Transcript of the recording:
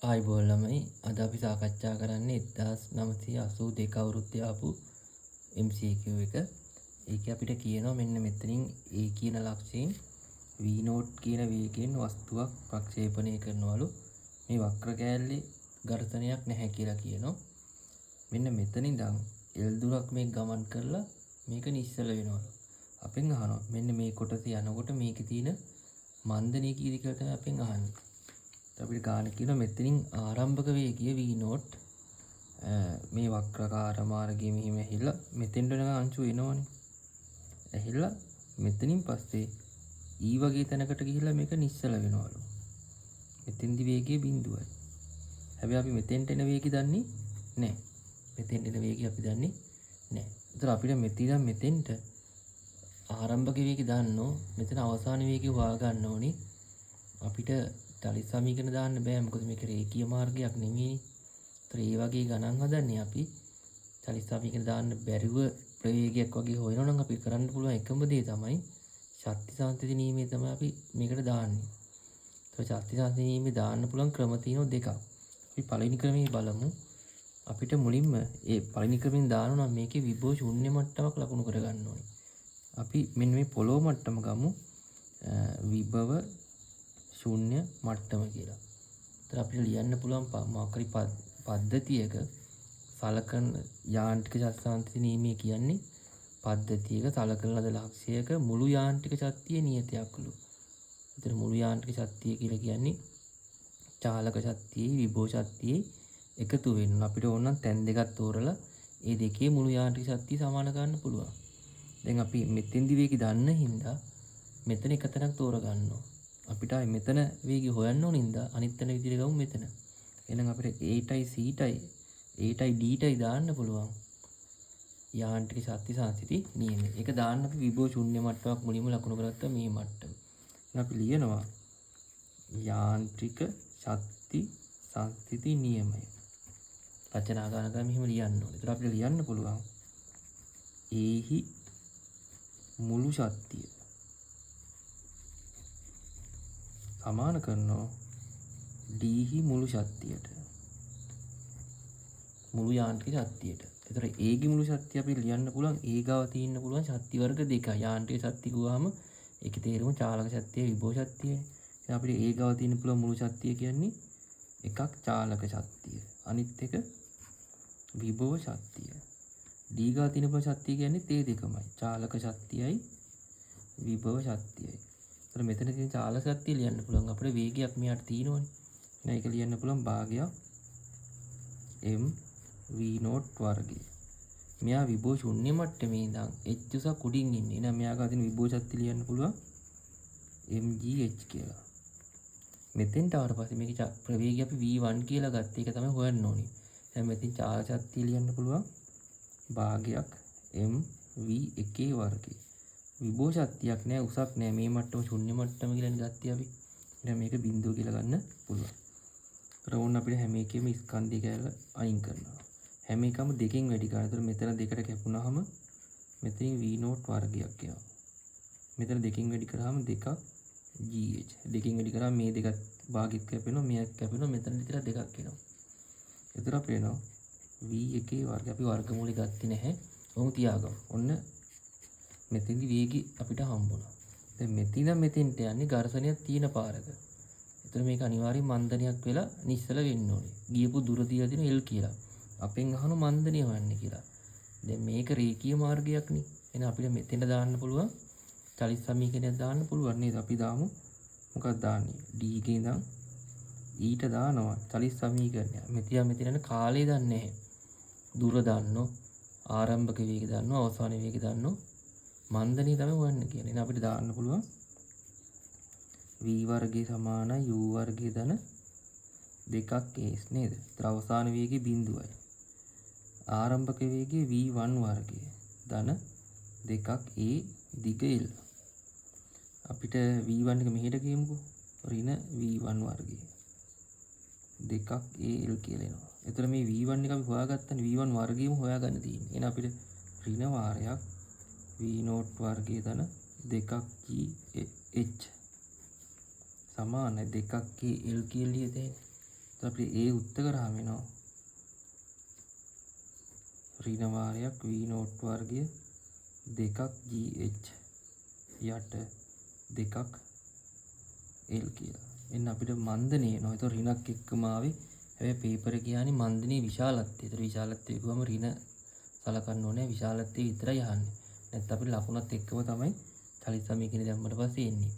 ආයිබෝල් ළමයි අද අපි සාකච්ඡා කරන්නේ 1982 අවුරුද්දේ ආපු MCQ එක. ඒකේ අපිට කියනවා මෙන්න මෙතනින් A කියන ලක්ෂයෙන් V නෝට් කියන වේගයෙන් වස්තුවක් ප්‍රක්ෂේපණය කරනවලු. මේ වක්‍ර කෑල්ලේ ඝර්ෂණයක් නැහැ කියලා කියනවා. මෙන්න මෙතන ඉඳන් L දුරක් මේක ගමන් කරලා මේක නිශ්චල වෙනවලු. අපෙන් අහනවා මෙන්න මේ කොටසේ යනකොට මේකේ තියෙන මන්දනය කීයද කියලා තමයි අපෙන් අහන්නේ. අපිට ගාන කියන මෙතනින් ආරම්භක වේගය v නෝට් මේ වක්‍රකාර මාර්ගයේ මෙහිම ඇහිලා මෙතෙන්ට යන අංශු එනවනේ. ඇහිලා මෙතනින් පස්සේ E වගේ තැනකට ගිහිල්ලා මේක නිශ්චල වෙනවලු. මෙතෙන්දි වේගය බිඳුවයි. හැබැයි අපි මෙතෙන්ට එන වේගය දන්නේ නැහැ. මෙතෙන්ට එන වේගය අපි දන්නේ නැහැ. ඒතර අපිට මෙතෙන්ට ආරම්භක වේගය දාන්නෝ මෙතන අවසාන වේගය හොයා ගන්න ඕනේ. අපිට චලිත සමීකරණ දාන්න බෑ මොකද මේක රේඛීය මාර්ගයක් නෙමෙයිනේ. ඒතර ඒ වගේ ගණන් හදන්නේ අපි චලිත සමීකරණ දාන්න බැරිව ප්‍රවේගයක් වගේ හොයනවා නම් අපි කරන්න පුළුවන් එකම දේ තමයි ශක්ති සංස්ථිති නියමයේ තමයි අපි මේකට දාන්නේ. ඒතර ශක්ති සංස්ථිති නියමයේ දාන්න පුළුවන් ක්‍රම තියෙනවා දෙකක්. අපි පළවෙනි ක්‍රමයේ බලමු. අපිට මුලින්ම ඒ පළවෙනි ක්‍රමෙන් දානවා නම් මේකේ විභව ශූන්‍ය මට්ටමක් ලකුණු කරගන්න ඕනේ. අපි මෙන්න මේ පොළොව මට්ටම ගමු. විභව ශූන්‍ය මට්ටම කියලා. ඒතර අපිට ලියන්න පුළුවන් මොකක්හරි පද්ධතියක සලකන යාන්ත්‍රික ශක්ති නියමයේ කියන්නේ පද්ධතියක සලකන ලද ලක්ෂයක මුළු යාන්ත්‍රික ශක්තිය නියතයක්ලු. ඒතර මුළු යාන්ත්‍රික ශක්තිය කියලා කියන්නේ චාලක ශක්තියයි විභව ශක්තියයි එකතු වෙනවා. අපිට ඕන නම් තැන් දෙකක් තෝරලා ඒ දෙකේ මුළු යාන්ත්‍රික ශක්තිය සමාන කරන්න පුළුවන්. දැන් අපි මෙතෙන්දි වේගය දන්න හින්දා මෙතන එක තැනක් තෝරගන්නවා. අපිට මෙතන වේගය හොයන්න ඕන හින්දා අනිත් තැන විදිහට ගමු මෙතන. එහෙනම් අපිට Aටයි Cටයි Aටයි Dටයි දාන්න පුළුවන් යාන්ත්‍රික ශක්ති සංස්ථිති නියමය. ඒක දාන්න අපි විභව ශූන්‍ය මට්ටමක් මුලින්ම ලකුණු කරගත්තා මේ මට්ටම. එහෙනම් අපි ලියනවා යාන්ත්‍රික ශක්ති සංස්ථිති නියමය. රචනා ගණක මෙහෙම ලියන්න ඕනේ. ඒතර අපිට ලියන්න පුළුවන් Aහි මුළු ශක්තිය සමාන කරනවා Dහි මුළු ශක්තියට. මුළු යාන්ත්‍රික ශක්තියට. ඒතර A ගේ මුළු ශක්තිය අපි ලියන්න පුළුවන් A ගාව තියෙන්න පුළුවන් ශක්ති වර්ග දෙක. යාන්ත්‍රික ශක්තිය ගුවාම ඒකේ තේරුම චාලක ශක්තිය විභව ශක්තිය. දැන් අපිට A ගාව තියෙන්න පුළුවන් මුළු ශක්තිය කියන්නේ එකක් චාලක ශක්තිය. අනිත් එක විභව ශක්තිය. D ගාව තියෙන පුළුවන් ශක්තිය කියන්නේ තේ දෙකමයි. චාලක ශක්තියයි විභව ශක්තියයි. ඒතර මෙතන තියෙන චාලක ශක්තිය ලියන්න පුළුවන් අපිට වේගයක් මෙයාට තියෙනවනේ. එහෙනම් ඒක ලියන්න පුළුවන් භාගයක් m v නෝට් වර්ගය. මෙයා විභව ශූන්‍ය මට්ටමේ ඉඳන් h උසක් උඩින් ඉන්නේ. එහෙනම් මෙයා ගාව තියෙන විභව ශක්තිය ලියන්න පුළුවන් mgh කියලා. මෙතෙන්ට ආවට පස්සේ මේකේ ප්‍රවේගය අපි v1 කියලා ගත්ත එක තමයි හොයන්න ඕනේ. දැන් මෙතෙන් චාලක ශක්තිය ලියන්න පුළුවන් භාගයක් m v1 වර්ගය. විභව ශක්තියක් නෑ උසක් නෑ මේ මට්ටම ශුන්‍ය මට්ටම කියලානේ ගත්තේ අපි. එහෙනම් මේක බිඳුව කියලා ගන්න පුළුවන්. ඒතර ඕන්න අපිට හැම එකෙම ස්කන්ධය කියලා අයින් කරනවා. හැම එකම දෙකෙන් වැඩි කරනවා. ඒතර මෙතන දෙකට කැපුණාම මෙතනින් v නෝට් වර්ගයක් එනවා. මෙතන දෙකෙන් වැඩි කරාම දෙකක් gh. දෙකෙන් වැඩි කරාම මේ දෙකත් භාගයක් කැපෙනවා මෙයක් කැපෙනවා මෙතන විතර දෙකක් එනවා. ඒතර අපේ එනවා v1 වර්ගය. අපි වර්ගමූලය ගත්තේ නැහැ. ඔහොම තියාගමු. ඔන්න මෙතෙන්දි වේගය අපිට හම්බුණා. දැන් මෙතන මෙතෙන්ට යන්නේ ඝර්ෂණයක් තියෙන පාරක. ඒතර මේක අනිවාර්යෙන් මන්දනයක් වෙලා නිශ්චල වෙන්න ඕනේ. ගියපු දුර දිහා දෙන L කියලා. අපෙන් අහන මන්දනය හොයන්න කියලා. දැන් මේක රේඛීය මාර්ගයක්නේ. එහෙනම් අපිට මෙතෙන්ට දාන්න පුළුවන් චලිත සමීකරණයක් දාන්න පුළුවන් නේද? අපි දාමු මොකක්ද දාන්නේ? D ගේ ඉඳන් ඊට දානවා චලිත සමීකරණය. මෙතන යන කාලය දන්නේ නැහැ. දුර දන්නෝ ආරම්භක වේගය දන්නෝ අවසාන වේගය දන්නෝ මන්දනය තමයි හොයන්න කියන්නේ. එහෙනම් අපිට දාන්න පුළුවන් v වර්ගය සමානයි u වර්ගය ධන 2ක් s නේද? ඒතර අවසාන වේගය බිඳුවයි. ආරම්භක වේගය v1 වර්ගය ධන 2ක් a දිග l. අපිට v1 එක මෙහෙට ගියමුකෝ. ඍණ v1 වර්ගය 2ක් a l කියලා එනවා. ඒතර මේ v1 එක අපි හොයාගත්තනේ v1 වර්ගයම හොයාගන්න තියෙන්නේ. එහෙනම් අපිට ඍණ වාරයක් v නෝට් වර්ගය ධන 2ක් gh සමාන 2ක් L කියලා ලියතේ. අපිට ඒ උත්තර කරාම වෙනවා ඍණ වාරයක් v නෝට් වර්ගය 2ක් gh යට 2ක් l කියලා. එන්න අපිට මන්දනේ එනවා. ඒතකොට ඍණක් එක්කම ආවේ. හැබැයි පේපර් එක කියන්නේ මන්දනේ විශාලත්වය. ඒතර විශාලත්වය ගිහම ඍණ සලකන්න ඕනේ. විශාලත්වය විතරයි අහන්නේ. නැත්නම් අපිට ලකුණත් එක්කම තමයි චලිත සමීකරණය දැම්මට පස්සේ එන්නේ.